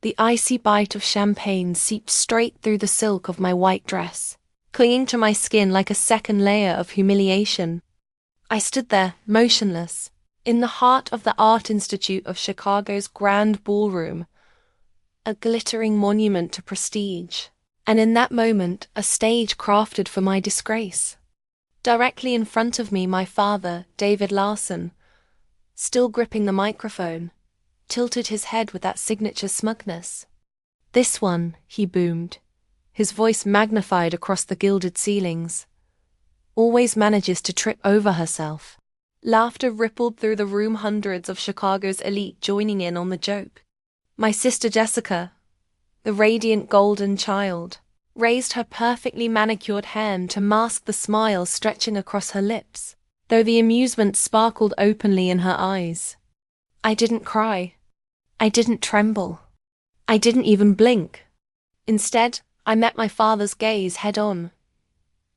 The icy bite of champagne seeped straight through the silk of my white dress, clinging to my skin like a second layer of humiliation. I stood there, motionless, in the heart of the Art Institute of Chicago's grand ballroom, a glittering monument to prestige, and in that moment, a stage crafted for my disgrace. Directly in front of me, my father, David Larson, still gripping the microphone, tilted his head with that signature smugness. "This one," he boomed, his voice magnified across the gilded ceilings, "always manages to trip over herself." Laughter rippled through the room, hundreds of Chicago's elite joining in on the joke. My sister Jessica, the radiant golden child, raised her perfectly manicured hand to mask the smile stretching across her lips, though the amusement sparkled openly in her eyes. I didn't cry. I didn't tremble. I didn't even blink. Instead, I met my father's gaze head-on,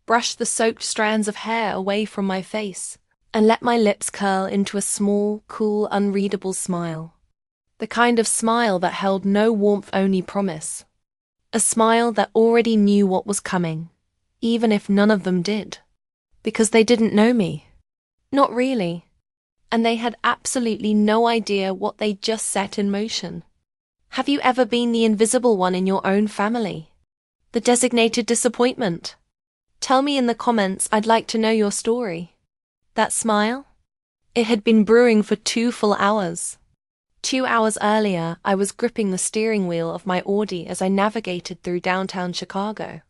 brushed the soaked strands of hair away from my face, and let my lips curl into a small, cool, unreadable smile. The kind of smile that held no warmth, only promise. A smile that already knew what was coming, even if none of them did. Because they didn't know me. Not really. And they had absolutely no idea what they'd just set in motion. Have you ever been the invisible one in your own family? The designated disappointment? Tell me in the comments. I'd like to know your story. That smile? It had been brewing for 2 full hours. 2 hours earlier, I was gripping the steering wheel of my Audi as I navigated through downtown Chicago.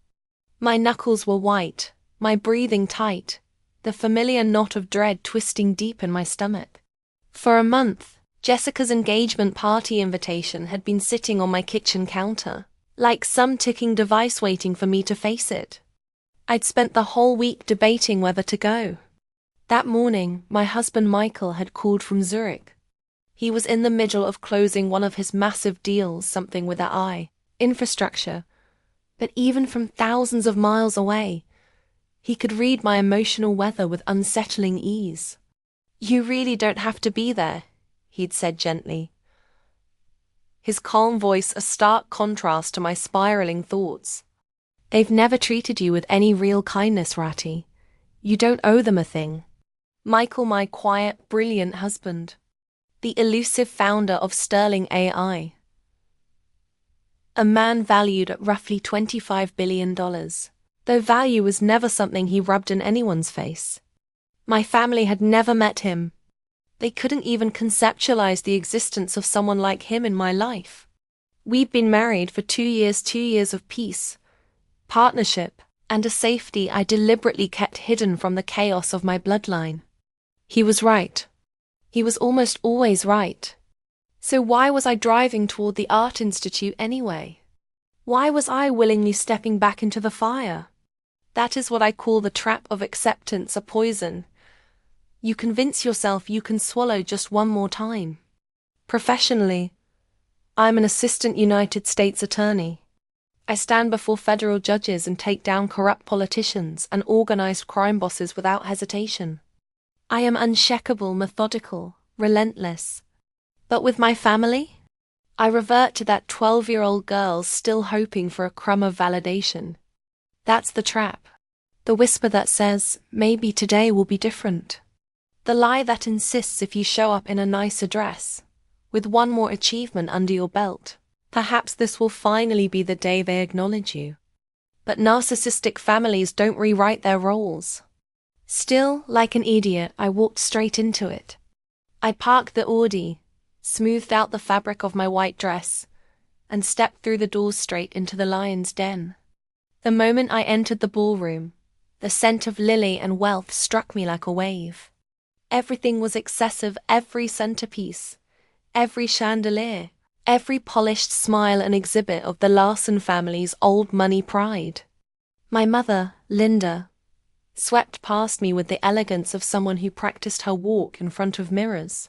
My knuckles were white, my breathing tight, the familiar knot of dread twisting deep in my stomach. For a month, Jessica's engagement party invitation had been sitting on my kitchen counter, like some ticking device waiting for me to face it. I'd spent the whole week debating whether to go. That morning, my husband Michael had called from Zurich. He was in the middle of closing one of his massive deals, something with an I, infrastructure. But even from thousands of miles away, he could read my emotional weather with unsettling ease. "You really don't have to be there," he'd said gently. His calm voice a stark contrast to my spiraling thoughts. "They've never treated you with any real kindness, Ratty. You don't owe them a thing." Michael, my quiet, brilliant husband. The elusive founder of Sterling AI. A man valued at roughly $25 billion, though value was never something he rubbed in anyone's face. My family had never met him. They couldn't even conceptualize the existence of someone like him in my life. We'd been married for 2 years, 2 years of peace, partnership, and a safety I deliberately kept hidden from the chaos of my bloodline. He was right. He was almost always right. So why was I driving toward the Art Institute anyway? Why was I willingly stepping back into the fire? That is what I call the trap of acceptance, a poison. You convince yourself you can swallow just one more time. Professionally, I'm an assistant United States attorney. I stand before federal judges and take down corrupt politicians and organized crime bosses without hesitation. I am unshakable, methodical, relentless. But with my family, I revert to that 12-year-old girl still hoping for a crumb of validation. That's the trap. The whisper that says, maybe today will be different. The lie that insists if you show up in a nicer dress, with one more achievement under your belt, perhaps this will finally be the day they acknowledge you. But narcissistic families don't rewrite their roles. Still, like an idiot, I walked straight into it. I parked the Audi, smoothed out the fabric of my white dress, and stepped through the doors straight into the lion's den. The moment I entered the ballroom, the scent of lily and wealth struck me like a wave. Everything was excessive, every centerpiece, every chandelier, every polished smile an exhibit of the Larson family's old money pride. My mother, Linda, swept past me with the elegance of someone who practiced her walk in front of mirrors.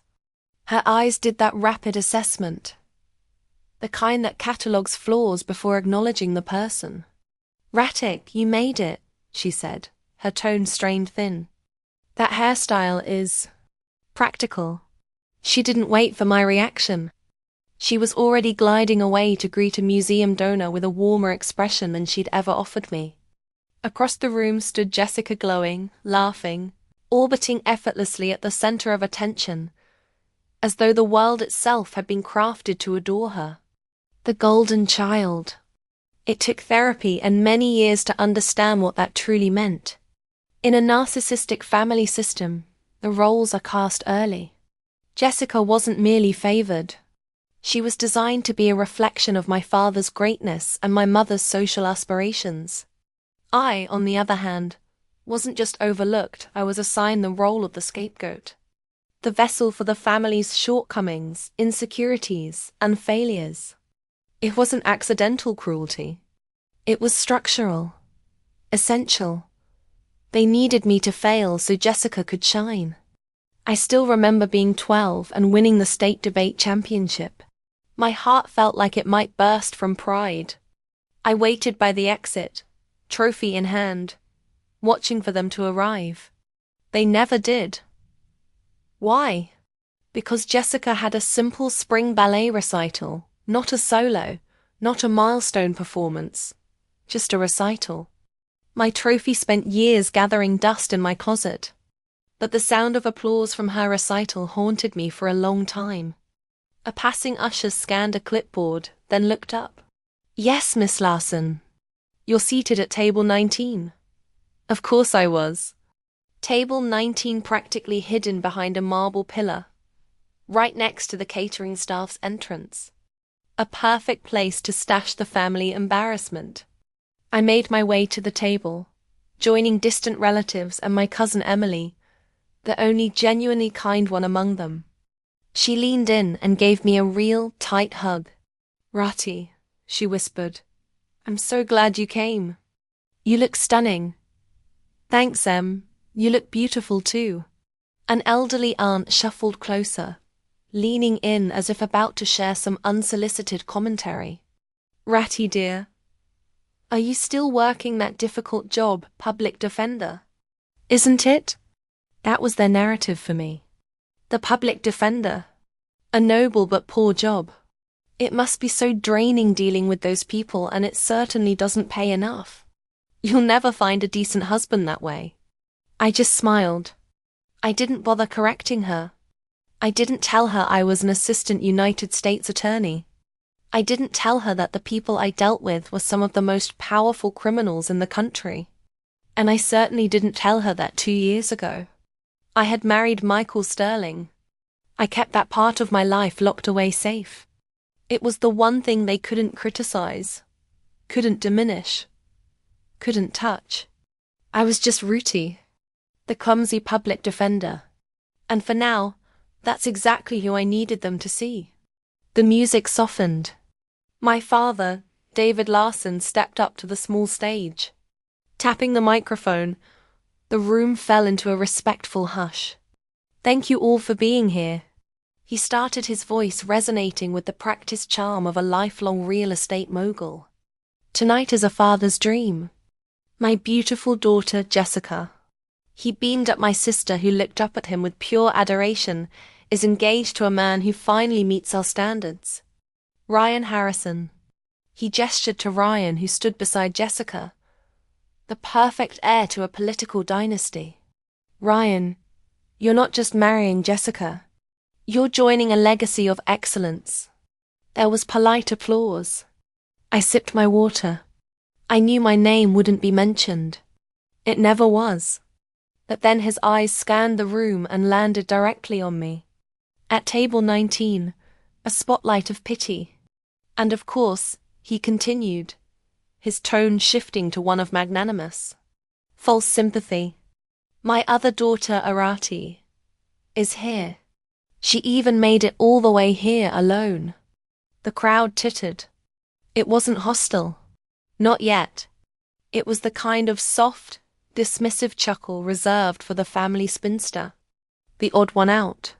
Her eyes did that rapid assessment, the kind that catalogues flaws before acknowledging the person. "Ratic, you made it," she said, her tone strained thin. "That hairstyle is practical." She didn't wait for my reaction. She was already gliding away to greet a museum donor with a warmer expression than she'd ever offered me. Across the room stood Jessica, glowing, laughing, orbiting effortlessly at the center of attention, as though the world itself had been crafted to adore her. The golden child. It took therapy and many years to understand what that truly meant. In a narcissistic family system, the roles are cast early. Jessica wasn't merely favored. She was designed to be a reflection of my father's greatness and my mother's social aspirations. I, on the other hand, wasn't just overlooked, I was assigned the role of the scapegoat. The vessel for the family's shortcomings, insecurities, and failures. It wasn't accidental cruelty. It was structural, essential. They needed me to fail so Jessica could shine. I still remember being 12 and winning the state debate championship. My heart felt like it might burst from pride. I waited by the exit, trophy in hand, watching for them to arrive. They never did. Why? Because Jessica had a simple spring ballet recital, not a solo, not a milestone performance, just a recital. My trophy spent years gathering dust in my closet, but the sound of applause from her recital haunted me for a long time. A passing usher scanned a clipboard, then looked up. "Yes, Miss Larson. You're seated at table 19. Of course I was. Table 19 practically hidden behind a marble pillar, right next to the catering staff's entrance. A perfect place to stash the family embarrassment. I made my way to the table, joining distant relatives and my cousin Emily, the only genuinely kind one among them. She leaned in and gave me a real, tight hug. "Rati," she whispered, "I'm so glad you came. You look stunning." "Thanks, Em. You look beautiful too." An elderly aunt shuffled closer, leaning in as if about to share some unsolicited commentary. "Ratty dear, are you still working that difficult job, public defender?" "Isn't it?" That was their narrative for me. The public defender. A noble but poor job. It must be so draining dealing with those people, and it certainly doesn't pay enough. You'll never find a decent husband that way. I just smiled. I didn't bother correcting her. I didn't tell her I was an assistant United States attorney. I didn't tell her that the people I dealt with were some of the most powerful criminals in the country. And I certainly didn't tell her that 2 years ago. I had married Michael Sterling. I kept that part of my life locked away safe. It was the one thing they couldn't criticize, couldn't diminish, couldn't touch. I was just Ruti, the clumsy public defender. And for now, that's exactly who I needed them to see. The music softened. My father, David Larson, stepped up to the small stage. Tapping the microphone, the room fell into a respectful hush. "Thank you all for being here." He started, his voice resonating with the practiced charm of a lifelong real estate mogul. "Tonight is a father's dream. My beautiful daughter, Jessica." He beamed at my sister, who looked up at him with pure adoration, is engaged to a man who finally meets our standards. Ryan Harrison. He gestured to Ryan, who stood beside Jessica. The perfect heir to a political dynasty. "Ryan, you're not just marrying Jessica. You're joining a legacy of excellence." There was polite applause. I sipped my water. I knew my name wouldn't be mentioned. It never was. But then his eyes scanned the room and landed directly on me. At table 19, a spotlight of pity. And of course, he continued, his tone shifting to one of magnanimous. "False sympathy. My other daughter, Arati, is here. She even made it all the way here alone." The crowd tittered. It wasn't hostile. Not yet. It was the kind of soft, dismissive chuckle reserved for the family spinster. The odd one out.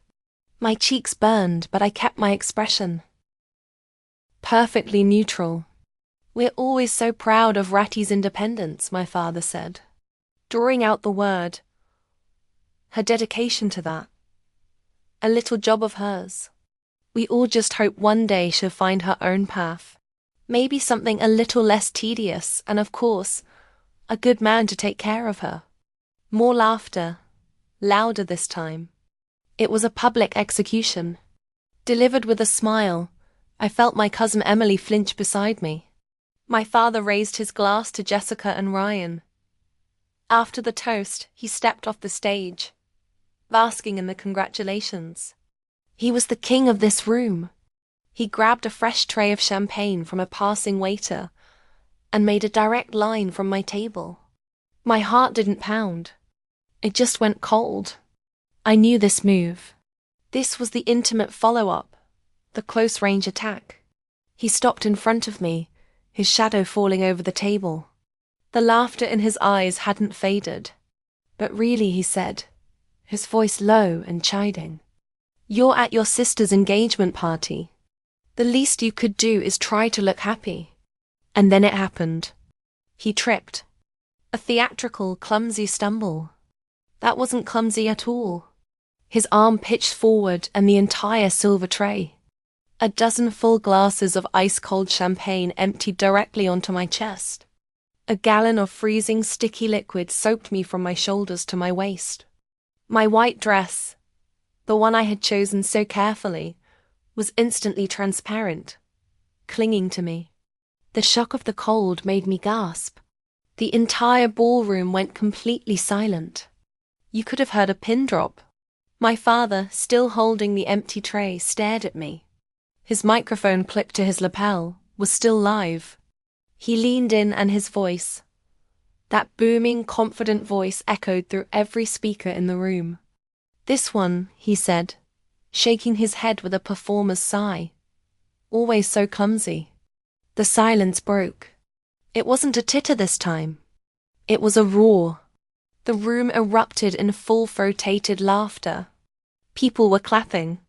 My cheeks burned, but I kept my expression. "Perfectly neutral. We're always so proud of Ratty's independence," my father said, drawing out the word. "Her dedication to that. A little job of hers. We all just hope one day she'll find her own path. Maybe something a little less tedious, and of course, a good man to take care of her. More laughter, louder this time. It was a public execution. Delivered with a smile, I felt my cousin Emily flinch beside me. My father raised his glass to Jessica and Ryan. After the toast, he stepped off the stage, basking in the congratulations. He was the king of this room. He grabbed a fresh tray of champagne from a passing waiter and made a direct line from my table. My heart didn't pound. It just went cold. I knew this move. This was the intimate follow-up, the close-range attack. He stopped in front of me, his shadow falling over the table. The laughter in his eyes hadn't faded. But really, he said, his voice low and chiding, "You're at your sister's engagement party. The least you could do is try to look happy." And then it happened. He tripped. A theatrical, clumsy stumble. That wasn't clumsy at all. His arm pitched forward and the entire silver tray, a dozen full glasses of ice-cold champagne, emptied directly onto my chest. A gallon of freezing, sticky liquid soaked me from my shoulders to my waist. My white dress, the one I had chosen so carefully, was instantly transparent, clinging to me. The shock of the cold made me gasp. The entire ballroom went completely silent. You could have heard a pin drop. My father, still holding the empty tray, stared at me. His microphone clipped to his lapel was still live. He leaned in and his voice, that booming, confident voice, echoed through every speaker in the room. "This one," he said, shaking his head with a performer's sigh. "Always so clumsy." The silence broke. It wasn't a titter this time. It was a roar. The room erupted in full-throated laughter. People were clapping.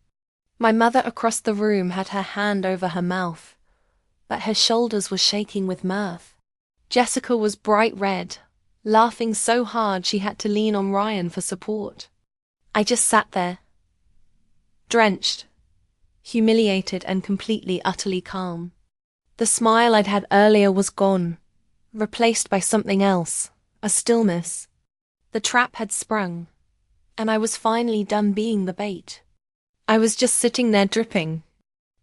My mother across the room had her hand over her mouth, but her shoulders were shaking with mirth. Jessica was bright red, laughing so hard she had to lean on Ryan for support. I just sat there, drenched, humiliated and completely, utterly calm. The smile I'd had earlier was gone, replaced by something else, a stillness. The trap had sprung, and I was finally done being the bait. I was just sitting there dripping,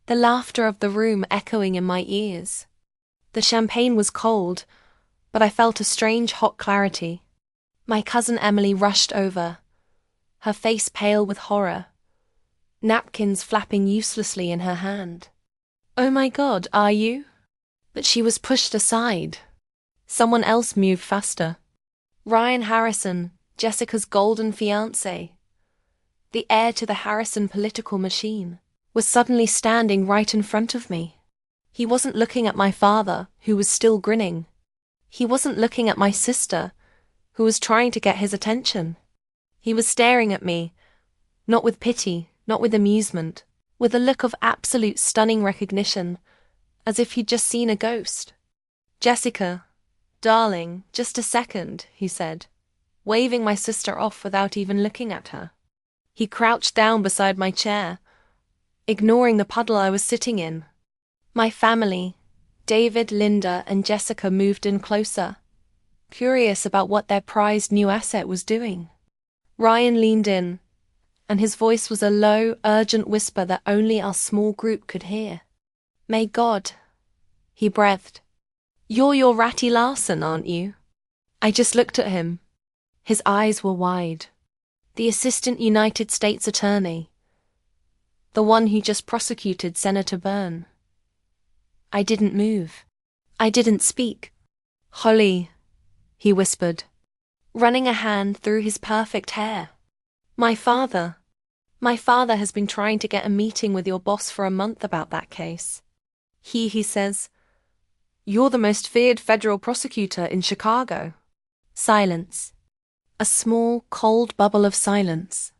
the laughter of the room echoing in my ears. The champagne was cold, but I felt a strange hot clarity. My cousin Emily rushed over, her face pale with horror, napkins flapping uselessly in her hand. "Oh my God, are you?" But she was pushed aside. Someone else moved faster. Ryan Harrison, Jessica's golden fiancé, the heir to the Harrison political machine, was suddenly standing right in front of me. He wasn't looking at my father, who was still grinning. He wasn't looking at my sister, who was trying to get his attention. He was staring at me, not with pity, not with amusement, with a look of absolute stunning recognition, as if he'd just seen a ghost. "Jessica, darling, just a second," he said, waving my sister off without even looking at her. He crouched down beside my chair, ignoring the puddle I was sitting in. My family, David, Linda, and Jessica, moved in closer, curious about what their prized new asset was doing. Ryan leaned in, and his voice was a low, urgent whisper that only our small group could hear. "May God," he breathed. "You're your Ratty Larson, aren't you?" I just looked at him. His eyes were wide. The Assistant United States Attorney, the one who just prosecuted Senator Byrne. I didn't move. I didn't speak. "Holly," he whispered, running a hand through his perfect hair. My father has been trying to get a meeting with your boss for a month about that case. He says, you're the most feared federal prosecutor in Chicago." Silence. A small, cold bubble of silence.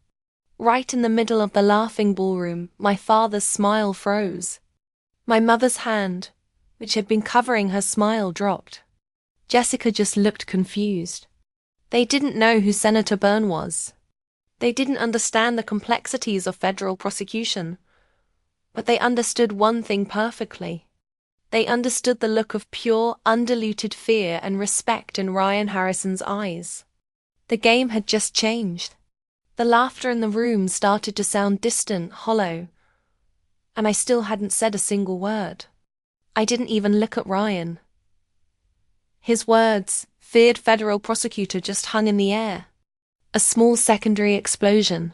Right in the middle of the laughing ballroom, my father's smile froze. My mother's hand, which had been covering her smile, dropped. Jessica just looked confused. They didn't know who Senator Byrne was. They didn't understand the complexities of federal prosecution. But they understood one thing perfectly. They understood the look of pure, undiluted fear and respect in Ryan Harrison's eyes. The game had just changed. The laughter in the room started to sound distant, hollow, and I still hadn't said a single word. I didn't even look at Ryan. His words, "feared federal prosecutor," just hung in the air. A small secondary explosion.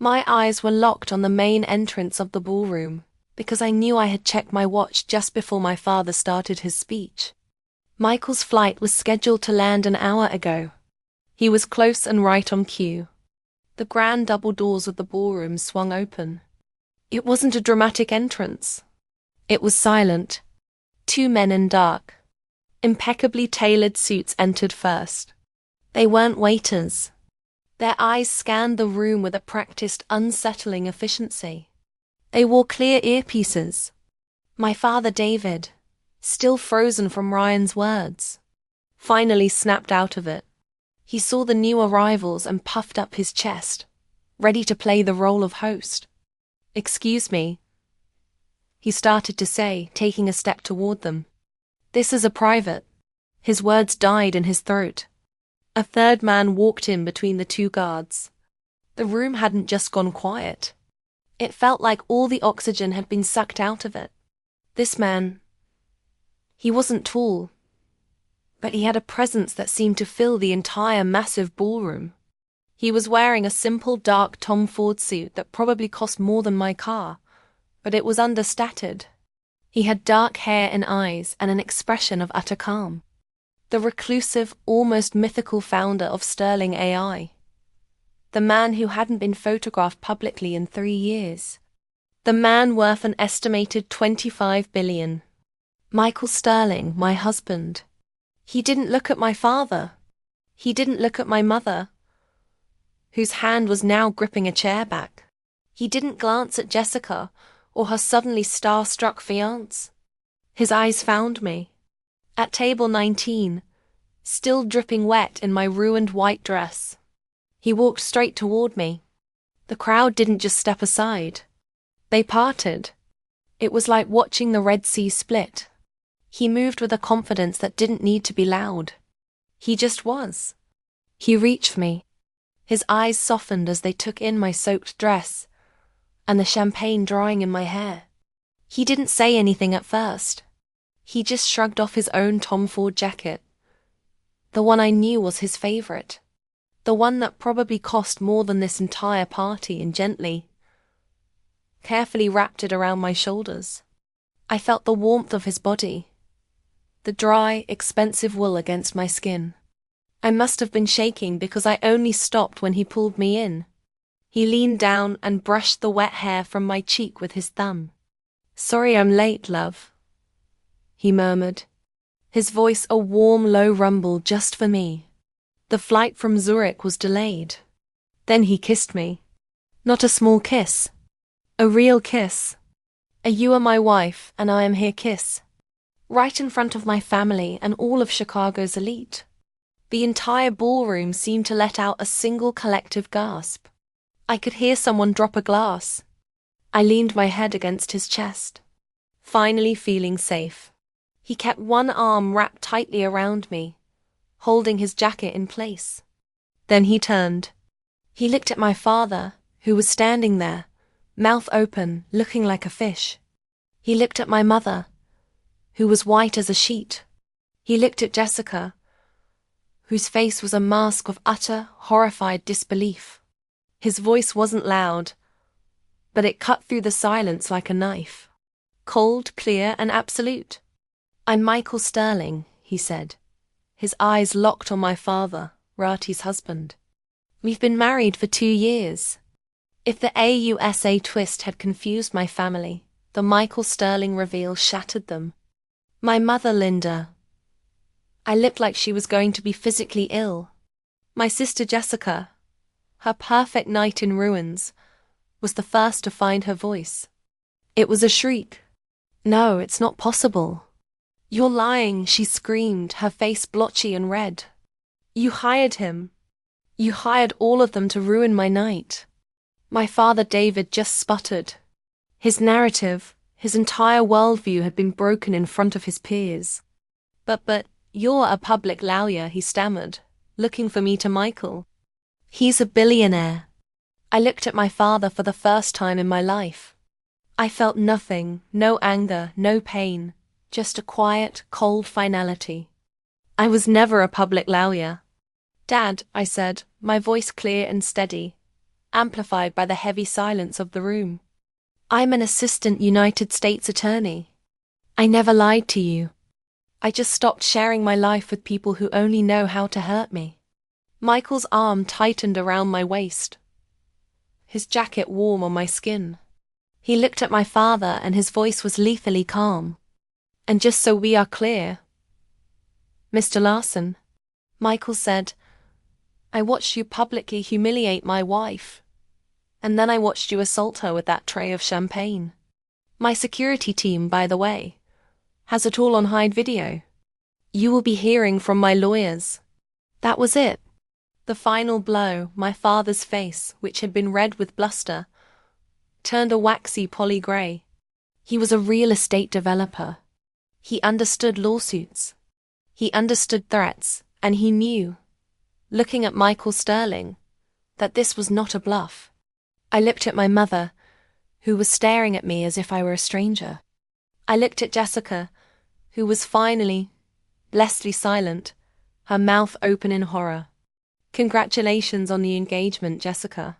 My eyes were locked on the main entrance of the ballroom, because I knew I had checked my watch just before my father started his speech. Michael's flight was scheduled to land an hour ago. He was close and right on cue. The grand double doors of the ballroom swung open. It wasn't a dramatic entrance. It was silent. Two men in dark, impeccably tailored suits entered first. They weren't waiters. Their eyes scanned the room with a practiced, unsettling efficiency. They wore clear earpieces. My father David, still frozen from Ryan's words, finally snapped out of it. He saw the new arrivals and puffed up his chest, ready to play the role of host. "Excuse me," he started to say, taking a step toward them. "This is a private." His words died in his throat. A third man walked in between the two guards. The room hadn't just gone quiet. It felt like all the oxygen had been sucked out of it. This man, he wasn't tall, but he had a presence that seemed to fill the entire massive ballroom. He was wearing a simple dark Tom Ford suit that probably cost more than my car, but it was understated. He had dark hair and eyes and an expression of utter calm. The reclusive, almost mythical founder of Sterling AI. The man who hadn't been photographed publicly in 3 years. The man worth an estimated $25 billion. Michael Sterling, my husband. He didn't look at my father. He didn't look at my mother, whose hand was now gripping a chair back. He didn't glance at Jessica or her suddenly star-struck fiancé. His eyes found me. At table 19, still dripping wet in my ruined white dress. He walked straight toward me. The crowd didn't just step aside. They parted. It was like watching the Red Sea split. He moved with a confidence that didn't need to be loud. He just was. He reached for me. His eyes softened as they took in my soaked dress and the champagne drying in my hair. He didn't say anything at first. He just shrugged off his own Tom Ford jacket. The one I knew was his favorite. The one that probably cost more than this entire party, and gently, carefully wrapped it around my shoulders. I felt the warmth of his body, the dry, expensive wool against my skin. I must have been shaking because I only stopped when he pulled me in. He leaned down and brushed the wet hair from my cheek with his thumb. "Sorry I'm late, love," he murmured, his voice a warm, low rumble just for me. The flight from Zurich was delayed. Then he kissed me. Not a small kiss. A real kiss. A "you are my wife and I am here" kiss. Right in front of my family and all of Chicago's elite. The entire ballroom seemed to let out a single collective gasp. I could hear someone drop a glass. I leaned my head against his chest, finally feeling safe. He kept one arm wrapped tightly around me, holding his jacket in place. Then he turned. He looked at my father, who was standing there, mouth open, looking like a fish. He looked at my mother, who was white as a sheet. He looked at Jessica, whose face was a mask of utter, horrified disbelief. His voice wasn't loud, but it cut through the silence like a knife. Cold, clear, and absolute. "I'm Michael Sterling," he said, his eyes locked on my father, Rati's husband. "We've been married for 2 years. If the AUSA twist had confused my family, the Michael Sterling reveal shattered them. My mother, Linda. I looked like she was going to be physically ill. My sister Jessica, her perfect night in ruins, was the first to find her voice. It was a shriek. "No, it's not possible. You're lying," she screamed, her face blotchy and red. "You hired him. You hired all of them to ruin my night." My father David just sputtered. His narrative, his entire worldview had been broken in front of his peers. But, you're a public lawyer, he stammered, looking for me to Michael. He's a billionaire. I looked at my father for the first time in my life. I felt nothing, no anger, no pain, just a quiet, cold finality. I was never a public lawyer. Dad, I said, my voice clear and steady, amplified by the heavy silence of the room. I'm an assistant United States attorney. I never lied to you. I just stopped sharing my life with people who only know how to hurt me. Michael's arm tightened around my waist, his jacket warm on my skin. He looked at my father and his voice was lethally calm. And just so we are clear, Mr. Larson, Michael said, I watched you publicly humiliate my wife. And then I watched you assault her with that tray of champagne. My security team, by the way, has it all on hide video. You will be hearing from my lawyers. That was it. The final blow, my father's face, which had been red with bluster, turned a waxy poly-grey. He was a real estate developer. He understood lawsuits. He understood threats, and he knew, looking at Michael Sterling, that this was not a bluff. I looked at my mother, who was staring at me as if I were a stranger. I looked at Jessica, who was finally, blessedly silent, her mouth open in horror. Congratulations on the engagement, Jessica.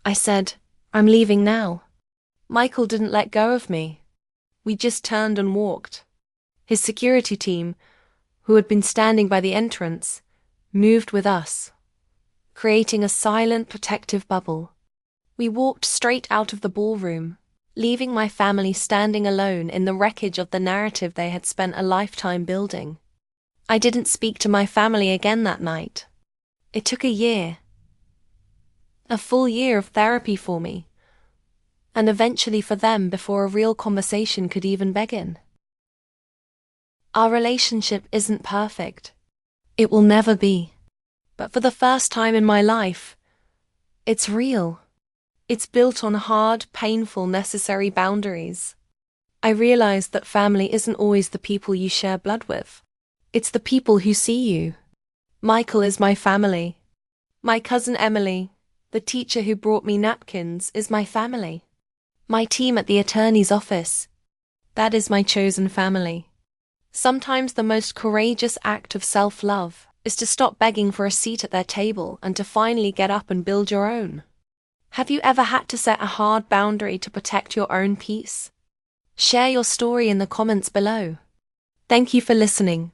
I said, I'm leaving now. Michael didn't let go of me. We just turned and walked. His security team, who had been standing by the entrance, moved with us, creating a silent, protective bubble. We walked straight out of the ballroom, leaving my family standing alone in the wreckage of the narrative they had spent a lifetime building. I didn't speak to my family again that night. It took a year. A full year of therapy for me, and eventually for them before a real conversation could even begin. Our relationship isn't perfect. It will never be. But for the first time in my life, it's real. It's built on hard, painful, necessary boundaries. I realized that family isn't always the people you share blood with. It's the people who see you. Michael is my family. My cousin Emily, the teacher who brought me napkins, is my family. My team at the attorney's office, that is my chosen family. Sometimes the most courageous act of self-love is to stop begging for a seat at their table and to finally get up and build your own. Have you ever had to set a hard boundary to protect your own peace? Share your story in the comments below. Thank you for listening.